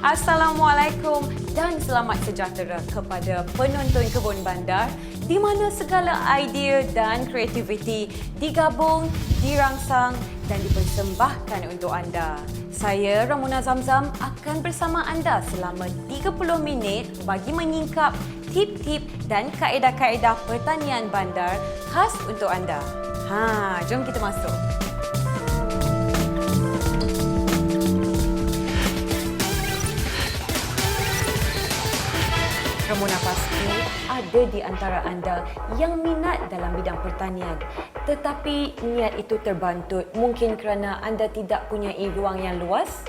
Assalamualaikum dan selamat sejahtera kepada penonton Kebun Bandar di mana segala idea dan kreativiti digabung, dirangsang dan dipersembahkan untuk anda. Saya Ramona Zamzam akan bersama anda selama 30 minit bagi menyingkap tip-tip dan kaedah-kaedah pertanian bandar khas untuk anda. Jom kita masuk. Ramona pasti ada di antara anda yang minat dalam bidang pertanian. Tetapi niat itu terbantut mungkin kerana anda tidak punyai ruang yang luas.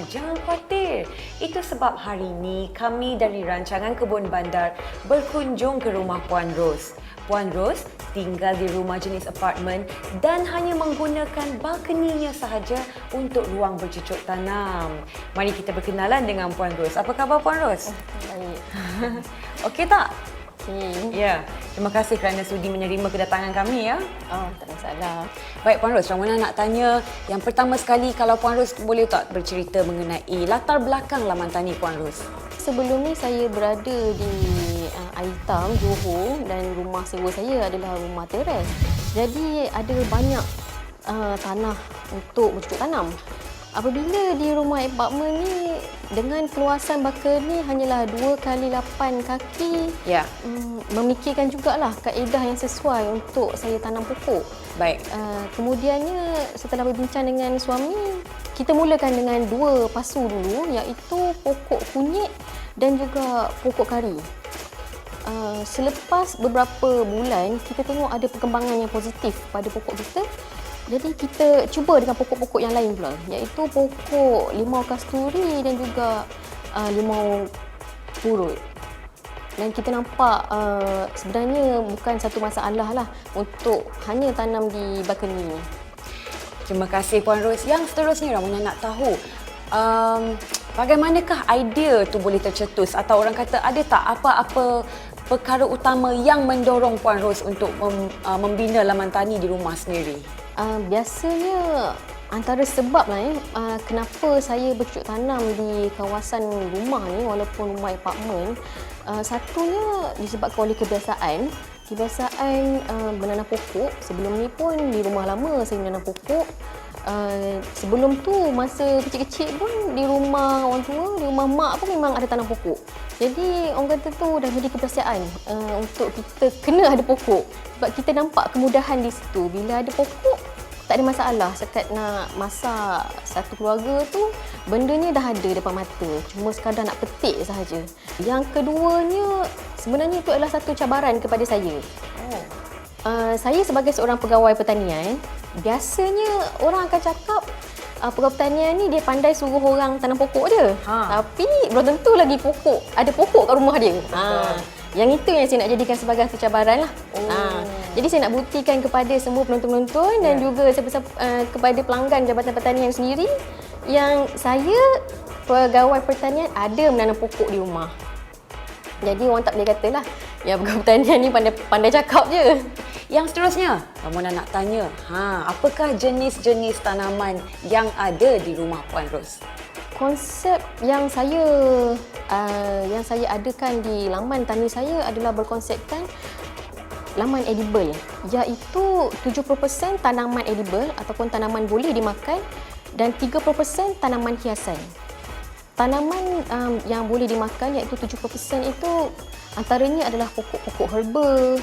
Jangan khawatir. Itu sebab hari ini kami dari Rancangan Kebun Bandar berkunjung ke rumah Puan Ros. Puan Ros tinggal di rumah jenis apartmen dan hanya menggunakan balkoninya sahaja untuk ruang bercucuk tanam. Mari kita berkenalan dengan Puan Ros. Apa khabar Puan Ros? Baik. Okey tak? Okey. Ya, terima kasih kerana sudi menerima kedatangan kami ya. Tak masalah. Baik Puan Ros, Ramona nak tanya yang pertama sekali kalau Puan Ros boleh tak bercerita mengenai latar belakang laman tani Puan Ros? Sebelum ni saya berada di Aitam, Johor dan rumah sewa saya adalah rumah teres. Jadi ada banyak tanah untuk bercucuk tanam. Apabila di rumah apartmen ni dengan keluasan balkoni hanyalah 2x8 kaki, memikirkan jugalah kaedah yang sesuai untuk saya tanam pokok. Baik. Kemudiannya setelah berbincang dengan suami, kita mulakan dengan 2 pasu dulu, iaitu pokok kunyit dan juga pokok kari. Selepas beberapa bulan, kita tengok ada perkembangan yang positif pada pokok kita. Jadi kita cuba dengan pokok-pokok yang lain pula, iaitu pokok limau kasturi dan juga limau purut. Dan kita nampak sebenarnya bukan satu masalah lah untuk hanya tanam di balkoni ni. Terima kasih Puan Ros. Yang seterusnya Ramona nak tahu, bagaimanakah idea tu boleh tercetus atau orang kata ada tak apa-apa perkara utama yang mendorong Puan Ros untuk membina laman tani di rumah sendiri? Biasanya antara sebab lah kenapa saya bercucuk tanam di kawasan rumah ni walaupun rumah apartmen, satunya disebabkan oleh kebiasaan menanam pokok. Sebelum ni pun di rumah lama saya menanam pokok. Sebelum tu masa kecil-kecil pun di rumah orang tua, di rumah mak pun memang ada tanam pokok. Jadi orang kata tu dah jadi kebiasaan untuk kita kena ada pokok. Sebab kita nampak kemudahan di situ. Bila ada pokok, tak ada masalah. Sekat nak masak satu keluarga tu, bendanya dah ada depan mata. Cuma sekadar nak petik sahaja. Yang keduanya, sebenarnya itu adalah satu cabaran kepada saya. Saya sebagai seorang pegawai pertanian, biasanya orang akan cakap pegawai pertanian ni dia pandai suruh orang tanam pokok je. Tapi belum tentu lagi ada pokok kat rumah dia. Yang itu yang saya nak jadikan sebagai satu cabaran lah. Jadi saya nak buktikan kepada semua penonton-penonton dan juga kepada pelanggan Jabatan Pertanian sendiri yang saya pegawai pertanian ada menanam pokok di rumah. Jadi orang tak boleh katalah ya pegawai pertanian ni pandai cakap je. Yang seterusnya, Ramona nak tanya, apakah jenis-jenis tanaman yang ada di rumah Puan Ros? Konsep yang saya adakan di laman tani saya adalah berkonsepkan laman edible, iaitu 70% tanaman edible ataupun tanaman boleh dimakan dan 30% tanaman hiasan. Tanaman yang boleh dimakan iaitu 70% itu antaranya adalah pokok-pokok herba,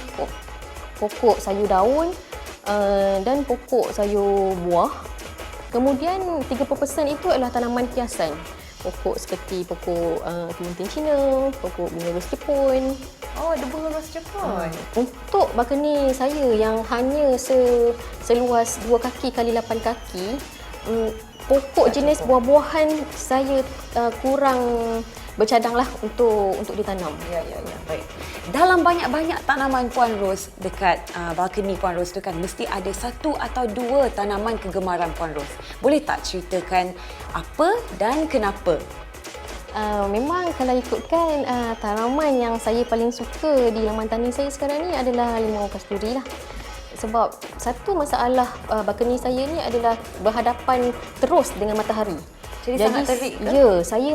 pokok sayur daun dan pokok sayur buah. Kemudian 30% itu adalah tanaman hiasan. Pokok seperti pokok Clementine Cina, pokok bunga ros Jepun. Ada bunga ros Jepun. Untuk balkoni saya yang hanya seluas 2 kaki kali 8 kaki, pokok jenis buah-buahan saya kurang bercadanglah untuk ditanam. Ya. Baik. Dalam banyak-banyak tanaman Puan Ros dekat balkoni Puan Ros tu kan mesti ada satu atau dua tanaman kegemaran Puan Ros. Boleh tak ceritakan apa dan kenapa? Memang kalau ikutkan tanaman yang saya paling suka di laman tani saya sekarang ni adalah limau kasturi lah. Sebab satu masalah balkoni saya ni adalah berhadapan terus dengan matahari. Jadi sangat terik ke? Ya, saya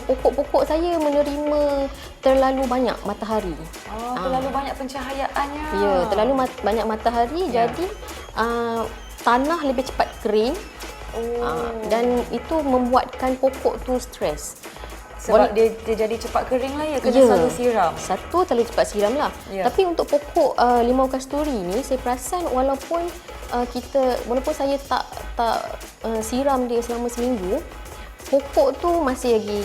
pokok-pokok saya menerima terlalu banyak matahari. Oh, terlalu banyak pencahayaannya. Ya, terlalu banyak matahari, jadi tanah lebih cepat kering. Dan itu membuatkan pokok tu stres. Sebab dia jadi cepat kering lah ya, kena selalu siram. Satu, terlalu cepat siram lah. Ya. Tapi untuk pokok limau kasturi ni, saya perasan walaupun saya tak siram dia selama seminggu, pokok tu masih lagi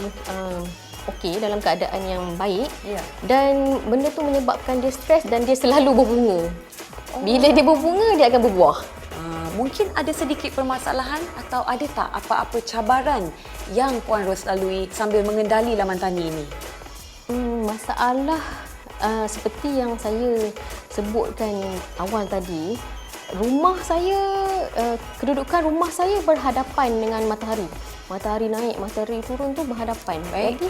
okey, dalam keadaan yang baik. Ya. Dan benda tu menyebabkan dia stres dan dia selalu berbunga. Bila dia berbunga, dia akan berbuah. Mungkin ada sedikit permasalahan atau ada tak apa-apa cabaran yang Puan Ros lalui sambil mengendali laman tani ini? Masalah seperti yang saya sebutkan awal tadi, rumah saya, kedudukan rumah saya berhadapan dengan matahari. Matahari naik, matahari turun tu berhadapan. Baik. Jadi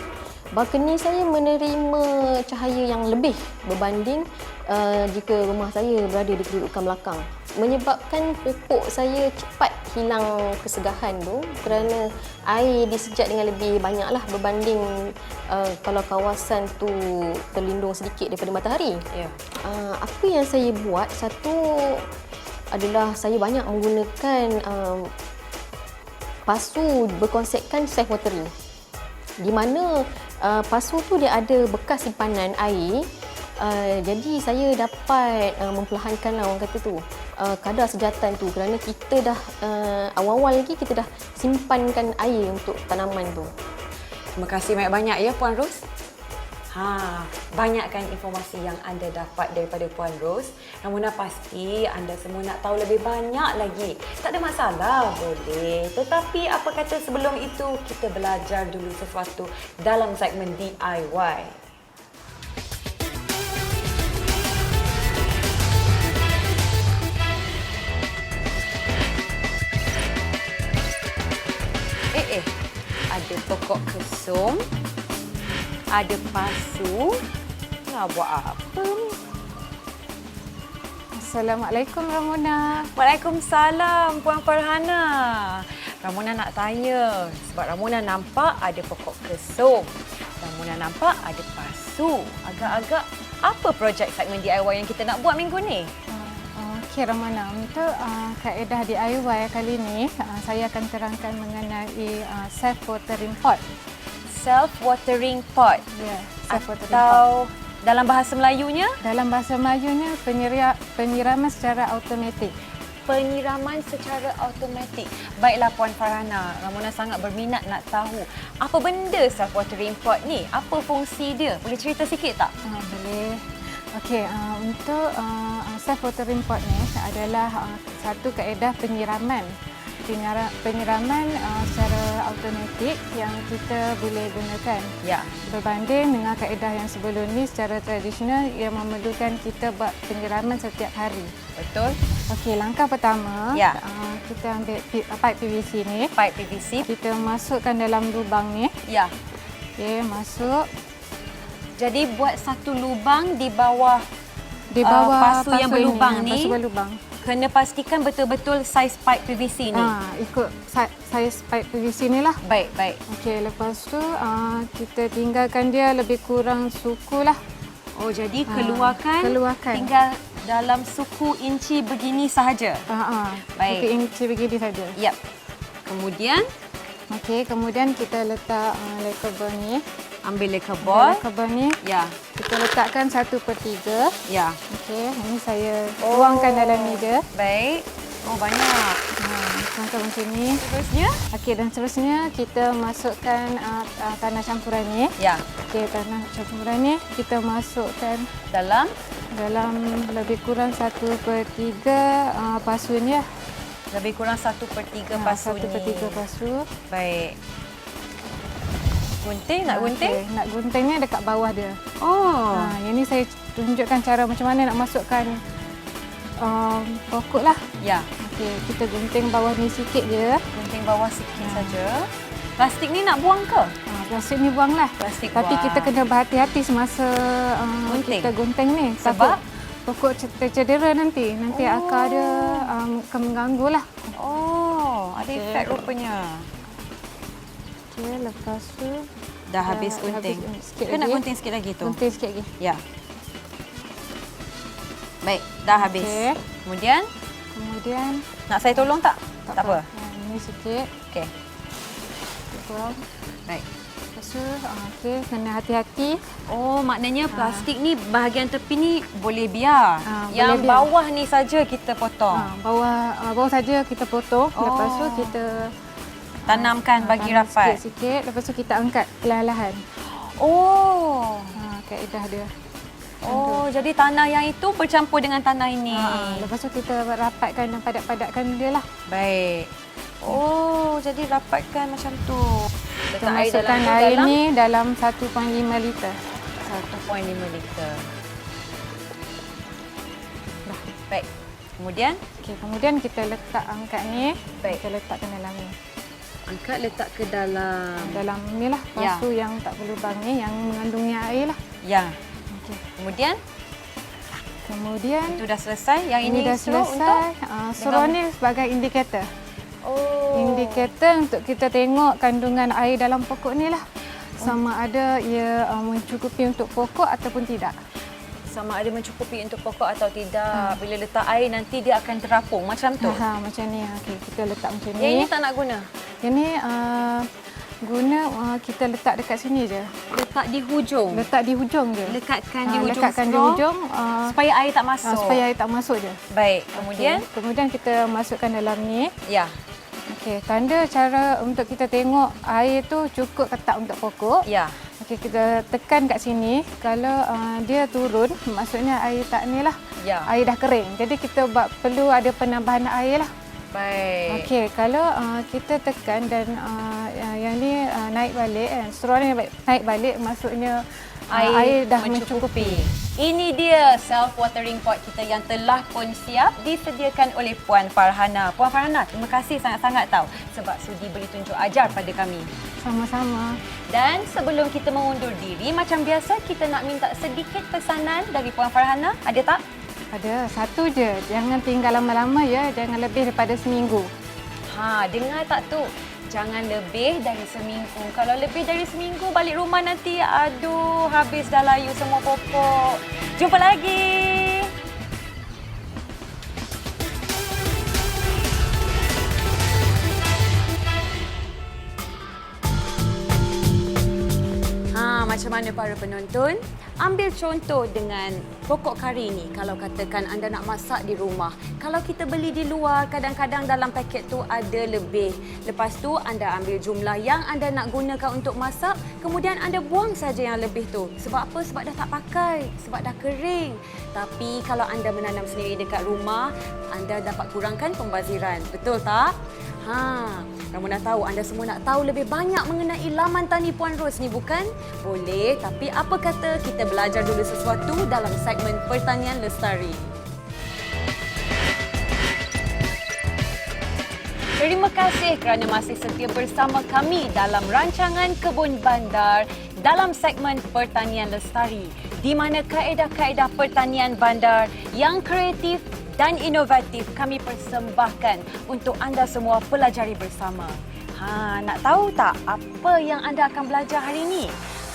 balkoni saya menerima cahaya yang lebih berbanding jika rumah saya berada di kedudukan belakang. Menyebabkan pokok saya cepat hilang kesegahan tu kerana air disejat dengan lebih banyaklah berbanding kalau kawasan tu terlindung sedikit daripada matahari. Ya. Apa yang saya buat, satu adalah saya banyak menggunakan pasu berkonsepkan self watering. Di mana pasu tu dia ada bekas simpanan air. Jadi saya dapat memperlahankanlah orang kata tu kadar sejatan tu kerana kita dah awal-awal lagi kita dah simpankan air untuk tanaman tu. Terima kasih banyak-banyak ya Puan Ros. Banyakkan informasi yang anda dapat daripada Puan Ros. Namun pasti anda semua nak tahu lebih banyak lagi. Tak ada masalah, boleh. Tetapi apa kata sebelum itu kita belajar dulu sesuatu dalam segmen DIY. Ada pokok kesum, ada pasu. Nak buat apa ni? Assalamualaikum Ramona. Waalaikumsalam Puan Farhana. Ramona nak tanya sebab Ramona nampak ada pokok kesum. Ramona nampak ada pasu. Agak-agak apa projek segmen DIY yang kita nak buat minggu ni? Okey Ramona, untuk kaedah DIY kali ini saya akan terangkan mengenai self watering pot. Self-watering pot. Ya, self watering pot. Atau dalam bahasa Melayunya? Dalam bahasa Melayunya penyiraman secara automatik. Penyiraman secara automatik. Baiklah Puan Farhana, Ramona sangat berminat nak tahu apa benda self-watering pot ni? Apa fungsi dia? Boleh cerita sikit tak? Boleh. Okey, untuk self watering pot ni adalah satu kaedah penyiraman. Penyiraman secara automatik yang kita boleh gunakan. Ya. Berbanding dengan kaedah yang sebelum ni secara tradisional yang memerlukan kita buat penyiraman setiap hari. Betul. Okey, langkah pertama, Ya. kita ambil pipe PVC ni. Pipe PVC. Kita masukkan dalam lubang ni. Ya. Okey, masuk. Jadi buat satu lubang di bawah pasu yang ini, berlubang ni. Pasu berlubang. Kena pastikan betul-betul saiz pipe PVC ni. Ikut saiz pipe PVC ni lah. Baik, baik. Okey, lepas tu kita tinggalkan dia lebih kurang suku lah. Oh, jadi keluarkan. Tinggal dalam suku inci begini sahaja. Suku Baik. inci begini saja. Yap. Kemudian Okey, kemudian kita letak lekebor ni. ambil lekebor. Lekebor ni Ya. kita letakkan 1/3. Ya. Okey, ini saya tuangkan dalam ni je. Baik. Oh, banyak. Tuangkan macam ni. Terusnya? Okey, dan seterusnya kita masukkan tanah campuran ni. Ya. Okey, tanah campuran ni kita masukkan Dalam? dalam lebih kurang 1/3 pasu ni lah. Lebih kurang 1/3 pasu ni. 1/3 pasu. Baik. Gunting? Nak gunting? Okey, nak guntingnya dekat bawah dia. Oh. Yang ni saya tunjukkan cara macam mana nak masukkan pokok lah. Ya. Okey, kita gunting bawah ni sikit je. Gunting bawah sikit saja. Plastik ni nak buang ke? Plastik ni buanglah. Plastik Tapi buang. kita kena berhati-hati semasa Gunting. kita gunting ni. Sebab? Takut pokok tercedera nanti. Nanti akar dia akan mengganggu lah. Oh, ada efek rupanya. Okey, lepas tu Dah habis dah gunting. habis sikit Ke nak lagi. gunting sikit lagi tu? Gunting sikit lagi. Ya. Baik, dah habis. Okey. Kemudian, Kemudian nak saya tolong tak? Tak apa. Ini sikit. Okey. Kurang. Baik. Lepas tu, okey, kena hati-hati. Oh, maknanya plastik ni bahagian tepi ni boleh biar. Boleh Yang biar. bawah ni saja kita potong. Bawah saja kita potong. Lepas tu Oh. kita Tanamkan bagi tanam rapat. Sikit-sikit. Lepas tu kita angkat perlahan-lahan. Oh. Kaedah dia. Oh, jadi tanah yang itu bercampur dengan tanah ini. Lepas tu kita rapatkan dan padat-padatkan dia lah. Baik. Oh, jadi rapatkan macam tu. Kita masukkan air ni dalam 1.5 liter. 1.5 liter. Baik. Kemudian? Okey, kemudian kita letak angkat ni. Baik. Kita letakkan dalam ni. Angkat letak ke dalam. Dalam ni lah. Ya. Pasu yang tak berlubang ni, yang mengandungi air lah. Ya. Okey. Kemudian? Kemudian Itu dah selesai. Yang ini dah straw selesai. untuk? Straw ni sebagai indikator. Oh. Indikator untuk kita tengok kandungan air dalam pokok ni lah. Sama ada ia mencukupi untuk pokok ataupun tidak. Sama ada mencukupi untuk pokok atau tidak. Bila letak air nanti dia akan terapung macam tu. Macam ni. Okey, kita letak macam ni. Yang ini tak nak guna. Yang ni guna kita letak dekat sini je. Letak di hujung. Letak di hujung je. Lekatkan di hujung lekatkan di straw hujung supaya air tak masuk. supaya air tak masuk je. Baik. Kemudian? Okey, kemudian kita masukkan dalam ni. Ya. Okey, tanda cara untuk kita tengok air tu cukup ke tak untuk pokok. Ya. Okey, kita tekan kat sini. Kalau dia turun, maksudnya air tak ni lah. Ya. Air dah kering. Jadi kita perlu ada penambahan air lah. Baik. Okey, kalau kita tekan dan yang ni naik balik, straw ni naik balik, maksudnya air dah mencukupi. Ini dia self-watering pot kita yang telah pun siap disediakan oleh Puan Farhana. Puan Farhana, terima kasih sangat-sangat tahu sebab sudi beri tunjuk ajar pada kami. Sama-sama. Dan sebelum kita mengundur diri, macam biasa kita nak minta sedikit pesanan dari Puan Farhana. Ada tak? Ada satu je, jangan tinggal lama-lama ya, jangan lebih daripada seminggu. Dengar tak tu? Jangan lebih dari seminggu. Kalau lebih dari seminggu balik rumah nanti, aduh, habis dah layu semua pokok. Jumpa lagi. Macam mana para penonton? Ambil contoh dengan pokok kari ni. Kalau katakan anda nak masak di rumah, kalau kita beli di luar, kadang-kadang dalam paket tu ada lebih. Lepas tu anda ambil jumlah yang anda nak gunakan untuk masak, kemudian anda buang saja yang lebih tu. Sebab apa? Sebab dah tak pakai, sebab dah kering. Tapi kalau anda menanam sendiri dekat rumah, anda dapat kurangkan pembaziran. Betul tak? Ramona tahu anda semua nak tahu lebih banyak mengenai laman tani Puan Ros ni, bukan? Boleh, tapi apa kata kita belajar dulu sesuatu dalam segmen Pertanian Lestari. Terima kasih kerana masih setia bersama kami dalam rancangan Kebun Bandar dalam segmen Pertanian Lestari, di mana kaedah-kaedah pertanian bandar yang kreatif dan inovatif kami persembahkan untuk anda semua pelajari bersama. Nak tahu tak apa yang anda akan belajar hari ini?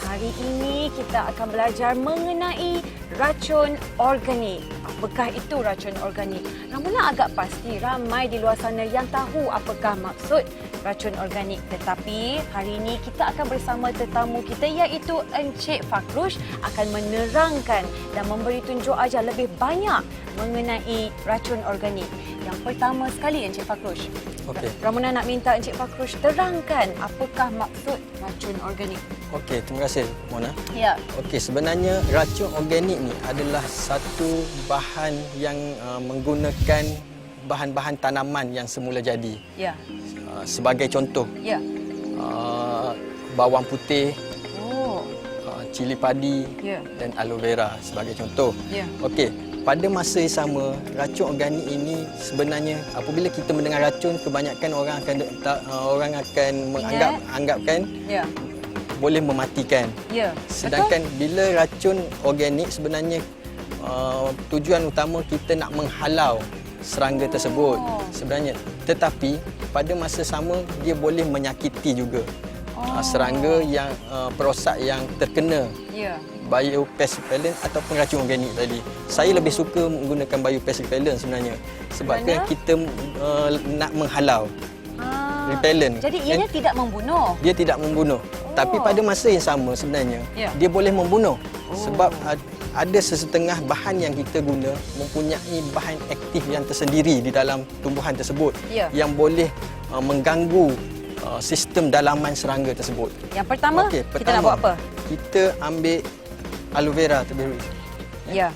Hari ini kita akan belajar mengenai racun organik. Apakah itu racun organik? Ramona agak pasti ramai di luar sana yang tahu apakah maksud racun organik. Tetapi hari ini kita akan bersama tetamu kita iaitu Encik Fakrush akan menerangkan dan memberi tunjuk ajar lebih banyak mengenai racun organik. Yang pertama sekali Encik Fakrush. Okey. Ramona nak minta Encik Fakrush terangkan apakah maksud racun organik. Okey, terima kasih Mona. Ya. Okey, sebenarnya racun organik ni adalah satu bahan yang menggunakan bahan-bahan tanaman yang semula jadi. Ya. Sebagai contoh, Ya. bawang putih, Oh. cili padi Ya. dan aloe vera sebagai contoh. Ya. Okey, pada masa yang sama, racun organik ini sebenarnya apabila kita mendengar racun, kebanyakan orang akan menganggapkan Ya. boleh mematikan. Ya. Sedangkan bila racun organik sebenarnya tujuan utama kita nak menghalau serangga tersebut sebenarnya. Tetapi pada masa sama dia boleh menyakiti juga. serangga yang perosak yang terkena Ya. biopest repellent ataupun racun organik tadi. Saya lebih suka menggunakan biopest repellent sebenarnya sebabkan Kerana? kita nak menghalau repellent. Jadi ianya tidak membunuh. Dia tidak membunuh. Tapi pada masa yang sama sebenarnya Ya. dia boleh membunuh. Sebab ada sesetengah bahan yang kita guna mempunyai bahan aktif yang tersendiri di dalam tumbuhan tersebut Ya. yang boleh mengganggu sistem dalaman serangga tersebut. Yang pertama, Okey, kita nak buat apa? Kita ambil aloe vera terlebih dahulu. Ya.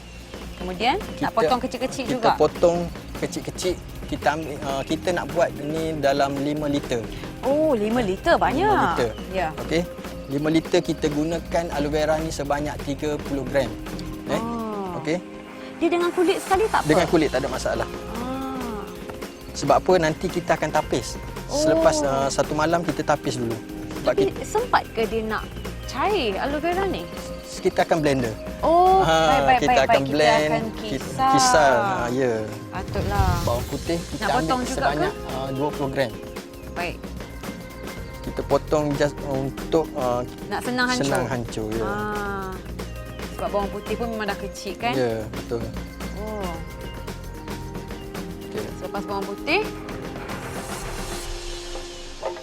Kemudian nak potong kecil-kecil juga. Kita potong kecil-kecil. Kita ambil, kita nak buat ni dalam 5 liter. Oh, 5 liter banyak. 5 liter. Ya. Okey. 5 liter kita gunakan aloe vera ni sebanyak 30 gram. Okey. Dia dengan kulit sekali tak apa? Dengan kulit tak ada masalah. Sebab apa nanti kita akan tapis. Selepas satu malam kita tapis dulu. Sebab Tapi sempat ke dia nak cair aloe vera ni? kita akan blender. Oh, baik. Kita akan blend, Kita akan kita kisar. Ya. Patutlah. Bawang putih kita Nak potong ambil juga sebanyak 20 gram. Baik. Kita potong just untuk Nak senang hancur. senang hancur. Ya. Sebab bawang putih pun memang dah kecil kan? Ya, betul. Oh. Okay. Selepas bawang putih,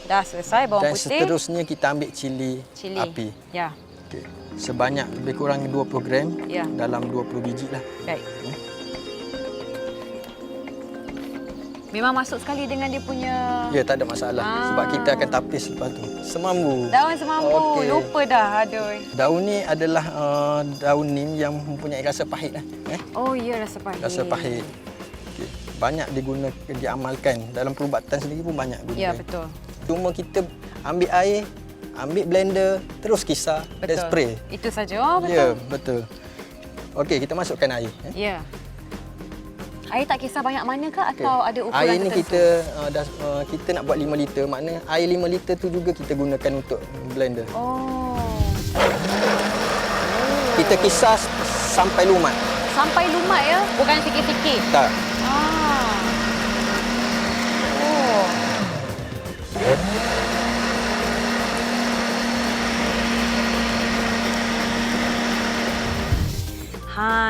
dah selesai bawang Dan putih. seterusnya kita ambil cili api. Ya. Okay. Sebanyak lebih kurang 20 gram Ya. dalam 20 biji lah. Baik. Memang masuk sekali dengan dia punya Ya, tak ada masalah. Sebab kita akan tapis lepas tu. Semambu. daun semambu. Okey. Lupa dah. Aduh. Daun ni adalah daun nim yang mempunyai rasa pahit lah. Oh, ya, rasa pahit. Rasa pahit. Okay. Banyak digunakan, diamalkan. Dalam perubatan sendiri pun banyak guna. Ya, betul. Cuma kita ambil air, ambil blender, terus kisar dan Betul. spray. Itu saja. Oh, betul. Ya, betul. Okey, kita masukkan air. Ya. Air tak kisar banyak mana ke atau ada ukuran Air ni tertentu? kita nak buat 5 liter, maknanya air 5 liter tu juga kita gunakan untuk blender. Oh. Kita kisar sampai lumat. Sampai lumat ya? Bukan sikit-sikit? Tak. Oh.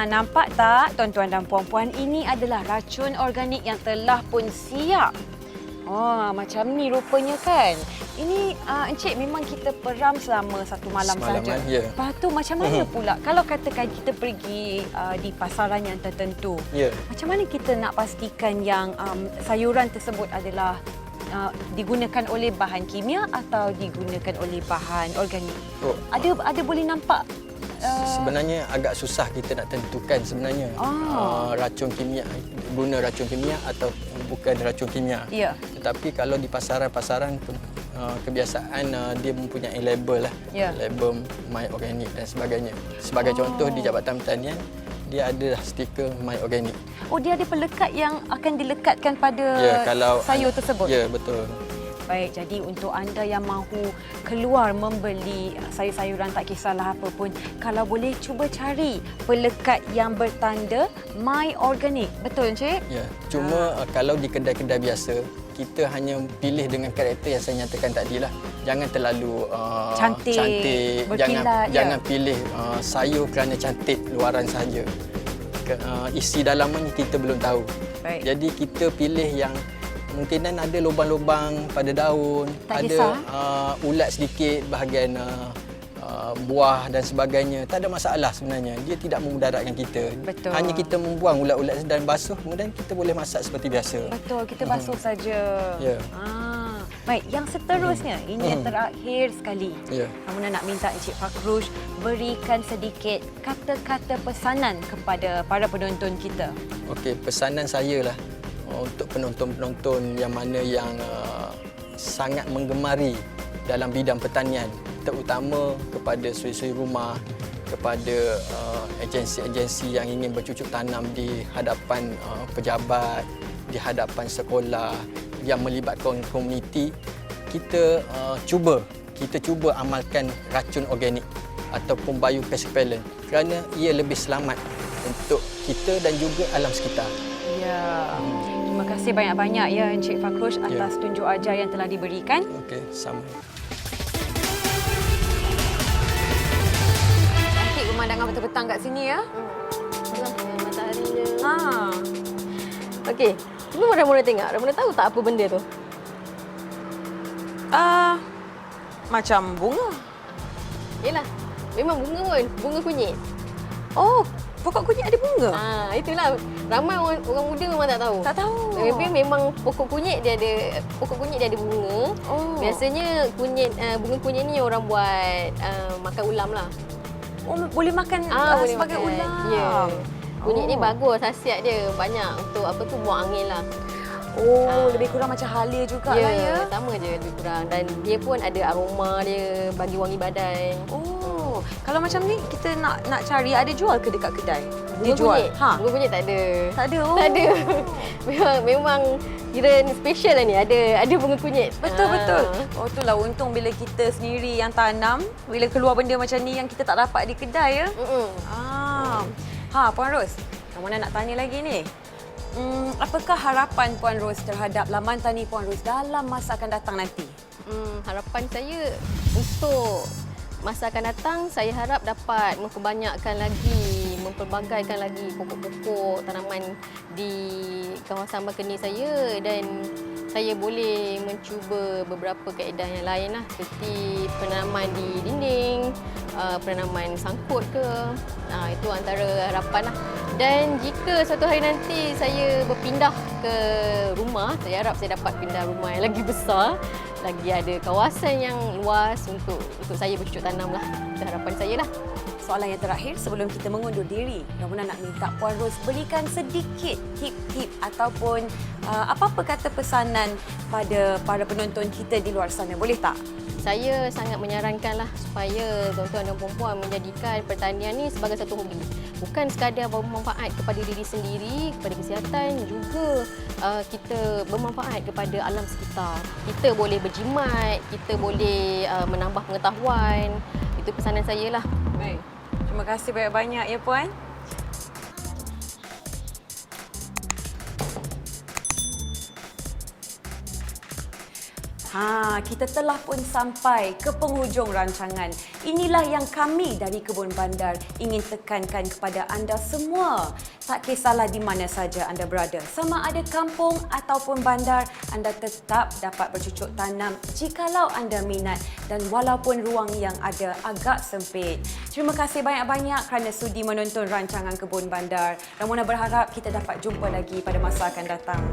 Nampak tak tuan-tuan dan puan-puan, ini adalah racun organik yang telah pun siap. Oh, macam ni rupanya kan. Ini Encik memang kita peram selama satu malam Semalaman, saja. ya. Lepas tu macam mana pula kalau katakan kita pergi di pasaran yang tertentu. Ya. Macam mana kita nak pastikan yang sayuran tersebut adalah digunakan oleh bahan kimia atau digunakan oleh bahan organik? Oh, Ada boleh nampak sebenarnya agak susah kita nak tentukan sebenarnya racun kimia, guna racun kimia atau bukan racun kimia. Ya. Tetapi kalau di pasaran-pasaran kebiasaan dia mempunyai label lah. Ya. Label My Organic dan sebagainya. Sebagai contoh di Jabatan Pertanian dia ada stiker My Organic. Oh, dia ada pelekat yang akan dilekatkan pada sayur tersebut? Ya, betul. Baik, jadi untuk anda yang mahu keluar membeli sayur-sayuran, tak kisahlah apa pun, kalau boleh cuba cari pelekat yang bertanda My Organic. Betul, Encik? Ya, cuma kalau di kedai-kedai biasa, kita hanya pilih dengan karakter yang saya nyatakan tadi lah. Jangan terlalu cantik, berkilat, jangan pilih sayur kerana cantik luaran saja. Isi dalaman kita belum tahu. Baik. Jadi kita pilih yang mungkinan ada lubang-lubang pada daun, Tak ada kisah. ulat sedikit bahagian buah dan sebagainya. Tak ada masalah sebenarnya. Dia tidak memudaratkan kita. Betul. Hanya kita membuang ulat-ulat dan basuh, kemudian kita boleh masak seperti biasa. Betul, kita basuh saja. Ya. Baik, yang seterusnya, ini yang terakhir sekali. Ya. Namun nak minta Encik Fakhrush berikan sedikit kata-kata pesanan kepada para penonton kita. Okey, pesanan saya lah untuk penonton-penonton yang mana yang sangat menggemari dalam bidang pertanian, terutama kepada suri-suri rumah, kepada agensi-agensi yang ingin bercucuk tanam di hadapan pejabat, di hadapan sekolah yang melibatkan komuniti, kita cuba amalkan racun organik ataupun biopest repellent kerana ia lebih selamat untuk kita dan juga alam sekitar. Ya. Terima kasih banyak-banyak ya Encik Fakhrush atas tunjuk ajar yang telah diberikan. Okey, sama. datang kat sini ya. Alah, mataharinya. Ha. Okey, cuba Ramona tengok. Ramona tahu tak apa benda tu? Macam bunga. Yelah, memang bunga pun. Bunga kunyit. Oh, pokok kunyit ada bunga? Itulah. Ramai orang muda memang tak tahu. Tak tahu. Tapi memang pokok kunyit dia ada bunga. Oh. Biasanya bunga kunyit ni orang buat makan ulam lah. Oh, boleh makan Boleh sebagai makan. ulam. Ya. Kunyit ni Oh. bagus, khasiat dia banyak untuk buang angin lah. Oh, lebih kurang macam halia juga lah ya. Sama je lebih kurang. Dan dia pun ada aroma dia bagi wangi badan. Oh, kalau macam ni kita nak cari ada jual ke dekat kedai? Bunga kunyit? Ha. Bunga kunyit tak ada. Tak ada. Oh. Tak ada. memang kira special lah ni. Ada bunga kunyit. Betul. Oh, itulah untung bila kita sendiri yang tanam, bila keluar benda macam ni yang kita tak dapat di kedai ya. Puan Ros, Ramona nak tanya lagi ni. Apakah harapan Puan Ros terhadap laman tani Puan Ros dalam masa akan datang nanti? Harapan saya untuk masa akan datang, saya harap dapat memperbanyakkan lagi, mempelbagaikan lagi pokok-pokok tanaman di kawasan balkoni saya dan saya boleh mencuba beberapa kaedah yang lain lah seperti penanaman di dinding, penanaman sangkut ke. Itu antara harapan lah. Dan jika suatu hari nanti saya berpindah ke rumah, saya harap saya dapat pindah rumah yang lagi besar, lagi ada kawasan yang luas untuk saya bercucuk tanam lah. Itu harapan saya lah. Soalan yang terakhir sebelum kita mengundur diri, Ramona nak minta Puan Ros berikan sedikit tip-tip ataupun apa-apa kata pesanan pada para penonton kita di luar sana. Boleh tak? Saya sangat menyarankanlah supaya tuan-tuan dan puan-puan menjadikan pertanian ni sebagai satu hobi. Bukan sekadar bermanfaat kepada diri sendiri, kepada kesihatan, juga kita bermanfaat kepada alam sekitar. Kita boleh berjimat, kita boleh menambah pengetahuan. Itu pesanan saya lah. Baik. Terima kasih banyak-banyak ya Puan. Kita telah pun sampai ke penghujung rancangan. Inilah yang kami dari Kebun Bandar ingin tekankan kepada anda semua. Tak kisahlah di mana saja anda berada, sama ada kampung ataupun bandar, anda tetap dapat bercucuk tanam jikalau anda minat dan walaupun ruang yang ada agak sempit. Terima kasih banyak-banyak kerana sudi menonton rancangan Kebun Bandar. Ramona berharap kita dapat jumpa lagi pada masa akan datang.